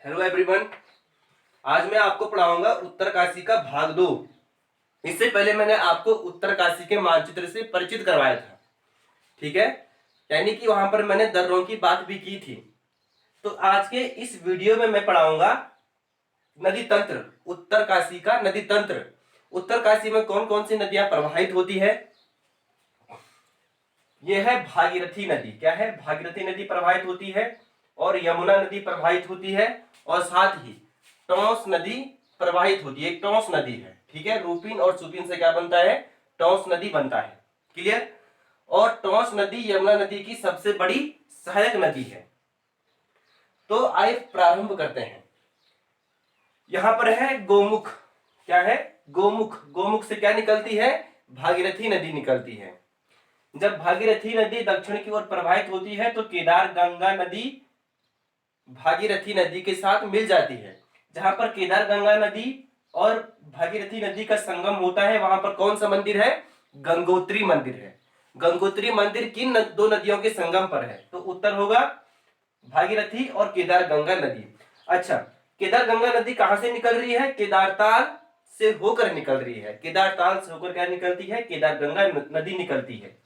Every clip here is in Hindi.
Hello everyone. आज मैं आपको पढ़ाऊंगा उत्तरकाशी का भाग 2। इससे पहले मैंने आपको उत्तरकाशी के मानचित्र से परिचित करवाया था, ठीक है। यानी कि वहां पर मैंने दर्रों की बात भी की थी। तो आज के इस वीडियो में मैं पढ़ाऊंगा नदी तंत्र, उत्तरकाशी का नदी तंत्र। उत्तरकाशी में कौन कौन सी नदियां प्रवाहित होती है। यह है भागीरथी नदी। क्या है? भागीरथी नदी प्रवाहित होती है और यमुना नदी प्रवाहित होती है और साथ ही टोंस नदी प्रवाहित होती है। एक टोंस नदी है, ठीक है। रूपिन और सुपिन से क्या बनता है? टोंस नदी बनता है। क्लियर? और टोंस नदी यमुना नदी की सबसे बड़ी सहायक नदी है। तो आइए प्रारंभ करते हैं। यहां पर है गोमुख। क्या है? गोमुख। गोमुख से क्या निकलती है? भागीरथी नदी निकलती है। जब भागीरथी नदी दक्षिण की ओर प्रवाहित होती है तो केदार गंगा नदी भागीरथी नदी के साथ मिल जाती है। जहां पर केदार गंगा नदी और भागीरथी नदी का संगम होता है वहां पर कौन सा मंदिर है? गंगोत्री मंदिर है। गंगोत्री मंदिर किन दो नदियों के संगम पर है? तो उत्तर होगा भागीरथी और केदार गंगा नदी। अच्छा, केदार गंगा नदी कहां से निकल रही है? केदारताल से होकर निकल रही है। केदारताल से होकर क्या निकलती है? केदार गंगा नदी निकलती है।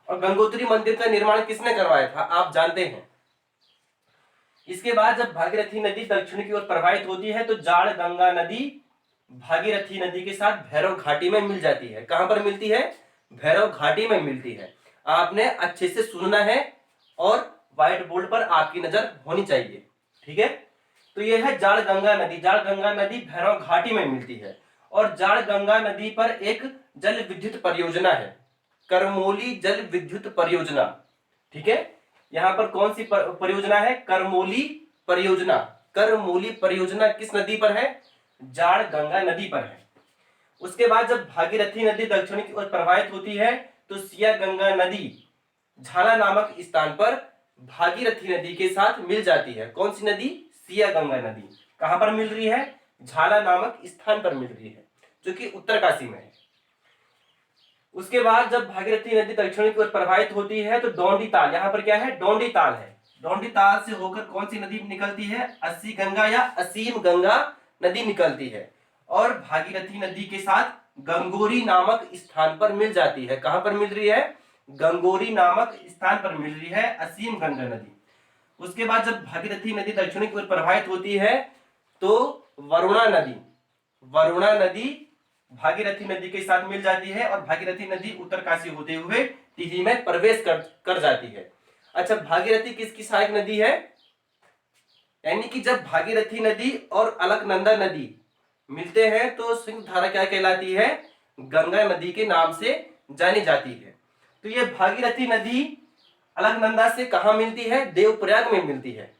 और गंगोत्री मंदिर का निर्माण किसने करवाया था? आप जानते हैं। इसके बाद जब भागीरथी नदी दक्षिण की ओर प्रवाहित होती है तो जाड़ गंगा नदी भागीरथी नदी के साथ भैरव घाटी में मिल जाती है। कहां पर मिलती है? भैरव घाटी में मिलती है। आपने अच्छे से सुनना है और व्हाइट बोर्ड पर आपकी नजर होनी चाहिए, ठीक है। तो यह है जाड़ गंगा नदी। जाड़ गंगा नदी भैरव घाटी में मिलती है और जाड़ गंगा नदी पर एक जल विद्युत परियोजना है, करमोली जल विद्युत परियोजना, ठीक है। यहां पर कौन सी परियोजना है? करमोली परियोजना। करमोली परियोजना किस नदी पर है? जाड़ गंगा नदी पर है। उसके बाद जब भागीरथी नदी दक्षिण की ओर प्रवाहित होती है तो सिया गंगा नदी झाला नामक स्थान पर भागीरथी नदी के साथ मिल जाती है। कौन सी नदी? सिया गंगा नदी। कहां पर मिल रही है? झाला नामक स्थान पर मिल रही है, जो कि उत्तरकाशी में है। उसके बाद जब भागीरथी नदी दक्षिण की ओर प्रवाहित होती है तो डोंडी ताल, यहां पर क्या है? डोंडी ताल है। डोंडी ताल से होकर कौन सी नदी निकलती है? अस्सी गंगा या असीम गंगा नदी निकलती है और भागीरथी नदी के साथ गंगोरी नामक स्थान पर मिल जाती है। कहां पर मिल रही है? गंगोरी नामक स्थान पर मिल रही है असीम गंगा नदी। उसके बाद जब भागीरथी नदी दक्षिण की ओर प्रवाहित होती है तो वरुणा नदी, वरुणा नदी भागीरथी नदी के साथ मिल जाती है और भागीरथी नदी उत्तरकाशी होते हुए टिहरी में प्रवेश कर जाती है। अच्छा, भागीरथी किसकी सहायक नदी है? यानी कि जब भागीरथी नदी और अलकनंदा नदी मिलते हैं तो संयुक्त धारा क्या कहलाती है? गंगा नदी के नाम से जानी जाती है। तो ये भागीरथी नदी अलकनंदा से कहां मिलती है? देवप्रयाग में मिलती है,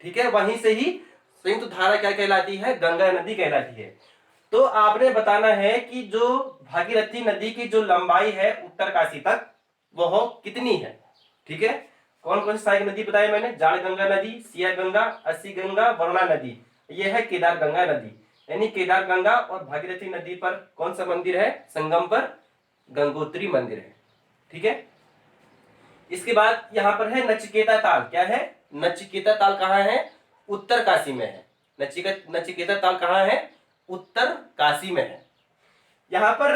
ठीक है। वहीं से ही संयुक्त धारा क्या कहलाती है? गंगा नदी कहलाती है। तो आपने बताना है कि जो भागीरथी नदी की जो लंबाई है उत्तरकाशी तक वह कितनी है, ठीक है। कौन कौन सी सहायक नदी बताई मैंने? जाड़ गंगा नदी, सिया गंगा, अस्सी गंगा, वरुणा नदी। यह है केदार गंगा नदी। यानी केदार गंगा और भागीरथी नदी पर कौन सा मंदिर है? संगम पर गंगोत्री मंदिर है, ठीक है। इसके बाद यहां पर है नचिकेता ताल। क्या है? नचिकेता ताल कहां है? उत्तरकाशी में है। नचिकेता ताल कहां है? उत्तरकाशी में है। यहां पर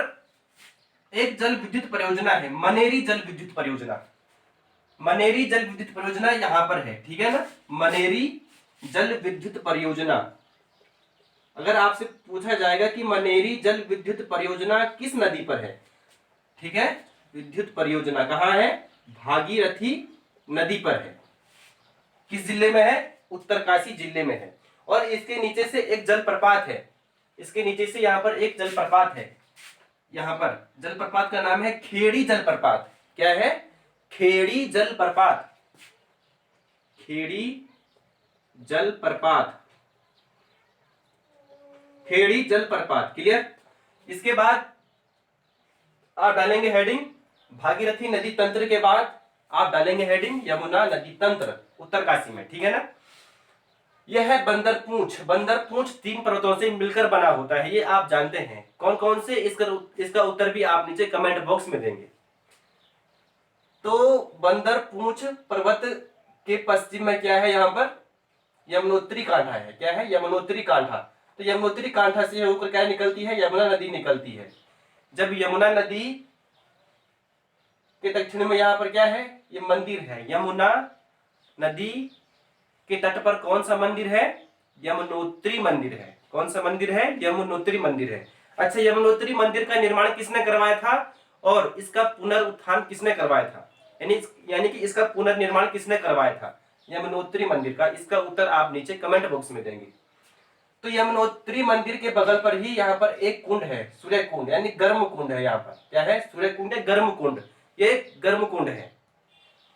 एक जल विद्युत परियोजना है, मनेरी जल विद्युत परियोजना। मनेरी जल विद्युत परियोजना यहां पर है, ठीक है ना। मनेरी जल विद्युत परियोजना। अगर आपसे पूछा जाएगा कि मनेरी जल विद्युत परियोजना किस नदी पर है, ठीक है। विद्युत परियोजना कहां है? भागीरथी नदी पर है। किस जिले में है? उत्तरकाशी जिले में है। और इसके नीचे से एक जलप्रपात है। इसके नीचे से यहां पर एक जलप्रपात है। यहां पर जलप्रपात का नाम है खेड़ी जलप्रपात। क्या है? खेड़ी जलप्रपात। खेड़ी जलप्रपात, खेड़ी जलप्रपात। क्लियर? इसके बाद आप डालेंगे हेडिंग भागीरथी नदी तंत्र के बाद आप डालेंगे हेडिंग यमुना नदी तंत्र उत्तरकाशी में, ठीक है ना। यह है बंदरपूंछ। बंदरपूंछ 3 पर्वतों से मिलकर बना होता है, ये आप जानते हैं। कौन कौन से? इसका उत्तर भी आप नीचे कमेंट बॉक्स में देंगे। तो बंदरपूंछ पर्वत के पश्चिम में क्या है? यहां पर यमुनोत्री कांठा है। क्या है? यमुनोत्री कांठा। तो यमुनोत्री कांठा से होकर क्या निकलती है? यमुना नदी निकलती है। जब यमुना नदी के दक्षिण में यहाँ पर क्या है? ये मंदिर है। यमुना नदी के तट पर कौन सा मंदिर है? यमुनोत्री मंदिर है। कौन सा मंदिर है? यमुनोत्री मंदिर है। अच्छा, यमुनोत्री मंदिर का निर्माण किसने करवाया था और इसका पुनरुत्थान किसने करवाया था? यानी कि इसका पुनर्निर्माण किसने करवाया था यमुनोत्री मंदिर का? इसका उत्तर आप नीचे कमेंट बॉक्स में देंगे। तो यमुनोत्री मंदिर के बगल पर ही यहाँ पर एक कुंड है, सूर्य कुंड, यानी गर्म कुंड है। यहाँ पर क्या है? सूर्य कुंड है, गर्म कुंड। ये गर्म कुंड है।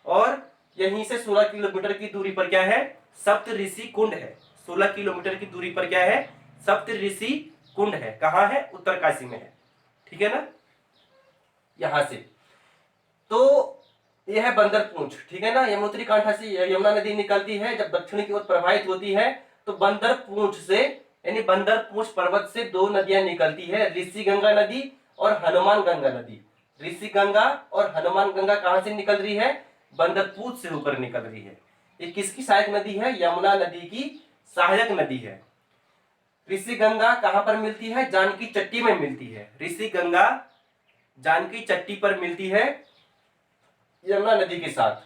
और यहीं से 16 किलोमीटर की दूरी पर क्या है? सप्त ऋषि कुंड है। 16 किलोमीटर की दूरी पर क्या है? सप्त ऋषि कुंड है। कहाँ है? उत्तरकाशी में है। ठीक है ना? यहां से तो यह है बंदरपूंछ। ठीक है ना? यमुनोत्री कांठा से यमुना नदी निकलती है, जब दक्षिण की ओर प्रवाहित होती है तो बंदरपूंछ से, यानी बंदरपूंछ पर्वत से दो नदियां निकलती है, ऋषि गंगा नदी और हनुमान गंगा नदी। ऋषि गंगा और हनुमान गंगा कहां से निकल रही है? बंदरपूंछ से होकर निकल रही है। ये किसकी सहायक नदी है? यमुना नदी की सहायक नदी है। ऋषि गंगा कहां पर मिलती है? जानकी चट्टी में मिलती है। ऋषि गंगा जानकी चट्टी पर मिलती है यमुना नदी के साथ।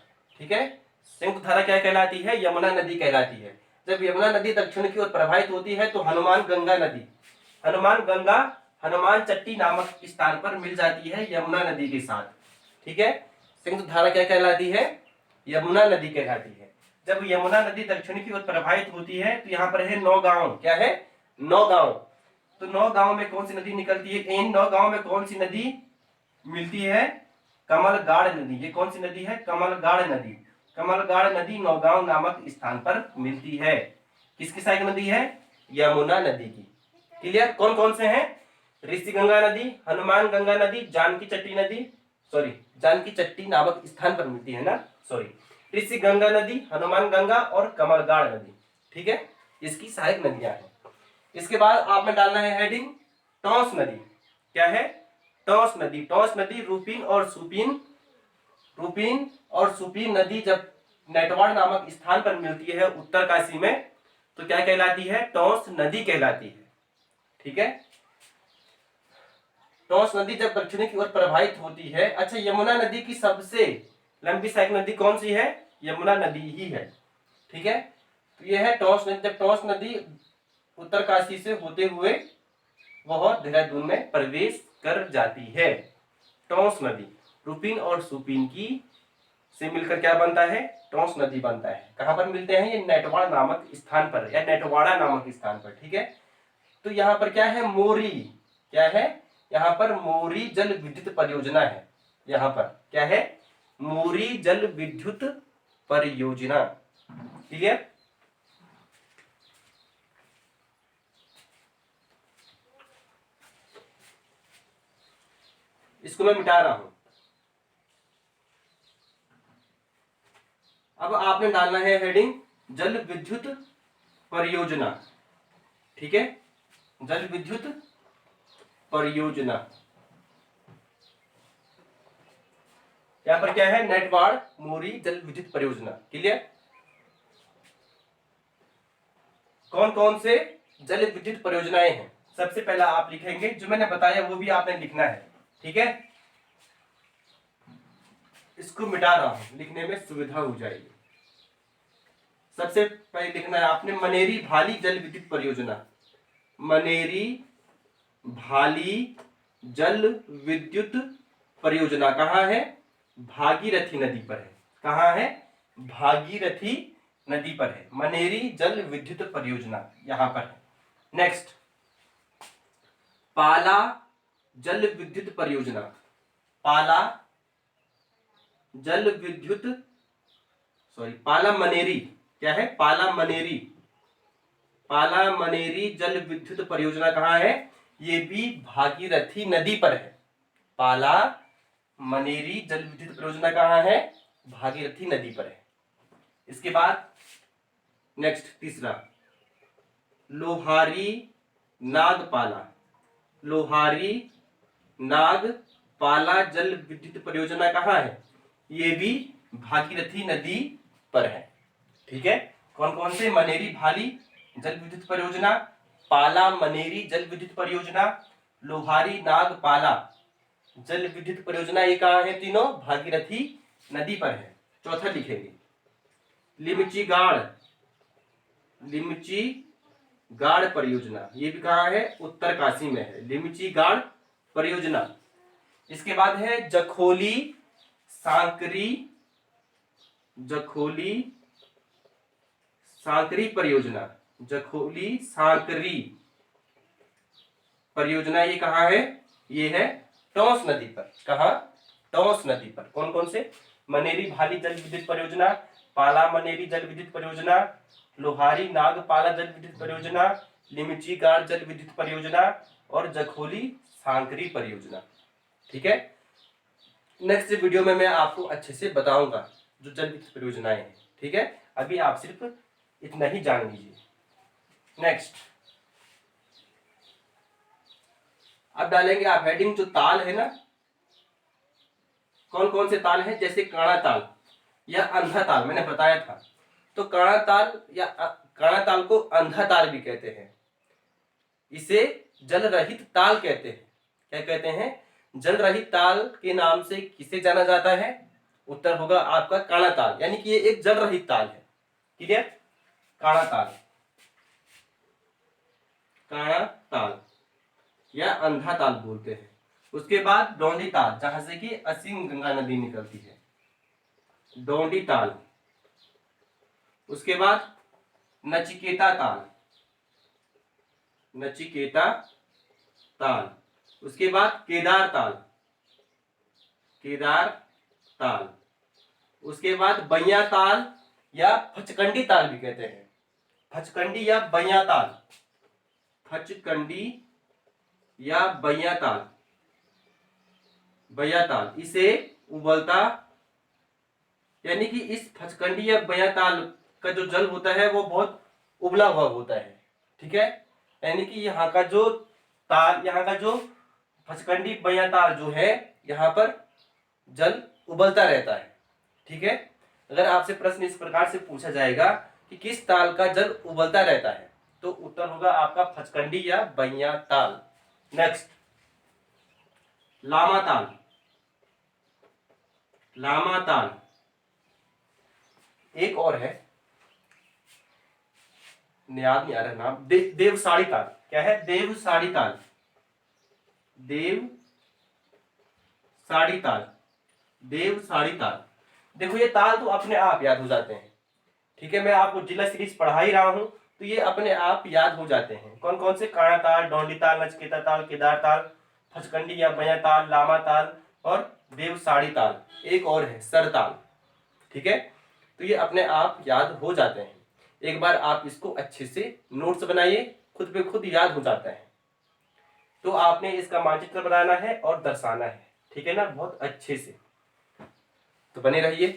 ठीक है? संयुक्त धारा क्या कहलाती है? यमुना नदी कहलाती है। जब यमुना नदी दक्षिण की ओर प्रवाहित होती है तो हनुमान गंगा हनुमान चट्टी नामक स्थान पर मिल जाती है यमुना नदी के साथ। ठीक है? संयुक्त धारा क्या कहलाती है? यमुना नदी कहलाती है। जब यमुना नदी दक्षिण की ओर प्रवाहित होती है तो यहाँ पर है 9 गांव। क्या है? 9 गांव। तो 9 गांव में कौन सी नदी निकलती है? इन 9 गांव में कौन सी नदी मिलती है? कमलगाड़ नदी। ये कौन सी नदी है? कमलगाड़ नदी। कमलगाड़ नदी नौगांव नामक स्थान पर मिलती है। किसकी सहायक नदी है? यमुना नदी की। क्लियर? कौन कौन से हैं? ऋषि गंगा नदी, हनुमान गंगा नदी, जानकी चट्टी नदी, सॉरी जानकी चट्टी नामक स्थान पर मिलती है ना, सॉरी, ऋषि गंगा नदी, हनुमान गंगा और कमलगाड़ नदी। ठीक है? इसकी सहायक नदियां हैं। इसके बाद आपने डालना है हेडिंग टॉस नदी। क्या है? टॉस नदी। टॉस नदी रूपीन और सुपीन नदी जब नेटवाड़ नामक स्थान पर मिलती है उत्तरकाशी में तो क्या कहलाती है? टॉस नदी कहलाती है। ठीक है? टॉस नदी जब दक्षिण की ओर प्रवाहित होती है। अच्छा, यमुना नदी की सबसे लंबी सहायक नदी कौन सी है? यमुना नदी ही है। ठीक है? तो यह है टॉस नदी। जब टॉस नदी उत्तरकाशी से होते हुए वह देहरादून में प्रवेश कर जाती है। टॉस नदी रूपीन और सुपीन की से मिलकर क्या बनता है? टॉस नदी बनता है। कहां पर मिलते हैं? ये नेटवाड़ नामक स्थान पर या नेटवाड़ा नामक स्थान पर। ठीक है? तो यहाँ पर क्या है? मोरी। क्या है? यहाँ पर मोरी जल विद्युत परियोजना है। यहाँ पर क्या है? मोरी जल विद्युत परियोजना। ठीक है? इसको मैं मिटा रहा हूं। अब आपने डालना है हेडिंग जल विद्युत परियोजना। ठीक है? जल विद्युत परियोजना। यहां पर क्या है? नेटवाड़ मोरी जल विद्युत परियोजना। क्लियर? कौन कौन से जल विद्युत परियोजनाएं हैं? सबसे पहला आप लिखेंगे, जो मैंने बताया वो भी आपने लिखना है। ठीक है? इसको मिटा रहा हूं, लिखने में सुविधा हो जाएगी। सबसे पहले लिखना है आपने मनेरी भाली जल विद्युत परियोजना। मनेरी भाली जल विद्युत परियोजना कहाँ है? भागीरथी नदी पर है। कहाँ है? भागीरथी नदी पर है। मनेरी जल विद्युत परियोजना यहां पर है। नेक्स्ट, पाला जल विद्युत परियोजना। पाला जल विद्युत, सॉरी, पाला मनेरी। क्या है? पाला मनेरी। पाला मनेरी जल विद्युत परियोजना कहाँ है? ये भी भागीरथी नदी पर है। पाला मनेरी जल विद्युत परियोजना कहाँ है? भागीरथी नदी पर है। इसके बाद नेक्स्ट तीसरा, लोहारी नागपाला। लोहारी नागपाला जल विद्युत परियोजना कहाँ है? ये भी भागीरथी नदी पर है। ठीक है? कौन कौन से? मनेरी भाली जल विद्युत परियोजना, पाला मनेरी जल विद्युत परियोजना, लोहारी नाग पाला जल विद्युत परियोजना। ये कहाँ है? तीनों भागीरथी नदी पर है। चौथा लिखेंगे लिमची गाड़ परियोजना। ये भी कहाँ है? उत्तरकाशी में है, लिमची गाड़ परियोजना। इसके बाद है जखोली सांकरी परियोजना। जखोली सांकरी परियोजना ये कहाँ है? ये है टोंस नदी पर। कहाँ? टोंस नदी पर। कौन कौन से? मनेरी भाली जल विद्युत परियोजना, पाला मनेरी जल विद्युत परियोजना, लोहारी नागपाला जल विद्युत परियोजना, लिमची गाड़ जल विद्युत परियोजना और जखोली सांकरी परियोजना। ठीक है, नेक्स्ट वीडियो में मैं आपको अच्छे से बताऊंगा जो जल विद्युत परियोजनाएं हैं। ठीक है, अभी आप सिर्फ इतना ही जान लीजिए। नेक्स्ट अब डालेंगे आप हेडिंग, जो ताल है ना, कौन कौन से ताल हैं? जैसे काणा ताल या अंधा ताल, मैंने बताया था। तो काणा ताल या काणा ताल को अंधा ताल भी कहते हैं। इसे जल रहित ताल कहते हैं। क्या कहते हैं? जल रहित ताल के नाम से किसे जाना जाता है? उत्तर होगा आपका काणा ताल, यानी कि ये एक जल रहित ताल है। क्लियर? काणा ताल या अंधा ताल बोलते हैं। उसके बाद डोंडी ताल, जहां से कि असीम गंगा नदी निकलती है, डोंडी ताल। उसके बाद नचिकेता ताल। उसके बाद केदार ताल। उसके बाद बैया ताल या फचकंडी ताल भी कहते हैं। फचकंडी या बैया ताल, इसे उबलता, यानी कि इस फचकंडी या बैया ताल का जो जल होता है वो बहुत उबला हुआ होता है। ठीक है, यानी कि यहाँ का जो फचकंडी बैया ताल जो है, यहाँ पर जल उबलता रहता है। ठीक है, अगर आपसे प्रश्न इस प्रकार से पूछा जाएगा कि किस ताल का जल उबलता रहता है, तो उत्तर होगा आपका फचकंडी या बैया ताल। नेक्स्ट लामा ताल। एक और है, याद नहीं आ रहा नाम, देवसाड़ी ताल। क्या है? देवसाड़ी ताल। देखो ये ताल तो अपने आप याद हो जाते हैं। ठीक है, मैं आपको जिला सीरीज पढ़ा ही रहा हूं, तो ये अपने आप याद हो जाते हैं। कौन कौन से? काणा ताल, डोंडी ताल, नचकेता ताल, केदार ताल, फचकंडी या बैया ताल, लामा ताल और देवसाड़ी ताल। एक और है सरताल। ठीक है, तो ये अपने आप याद हो जाते हैं। एक बार आप इसको अच्छे से नोट्स बनाइए, खुद पे खुद याद हो जाता है। तो आपने इसका मानचित्र बनाना है और दर्शाना है। ठीक है ना, बहुत अच्छे से। तो बने रहिए।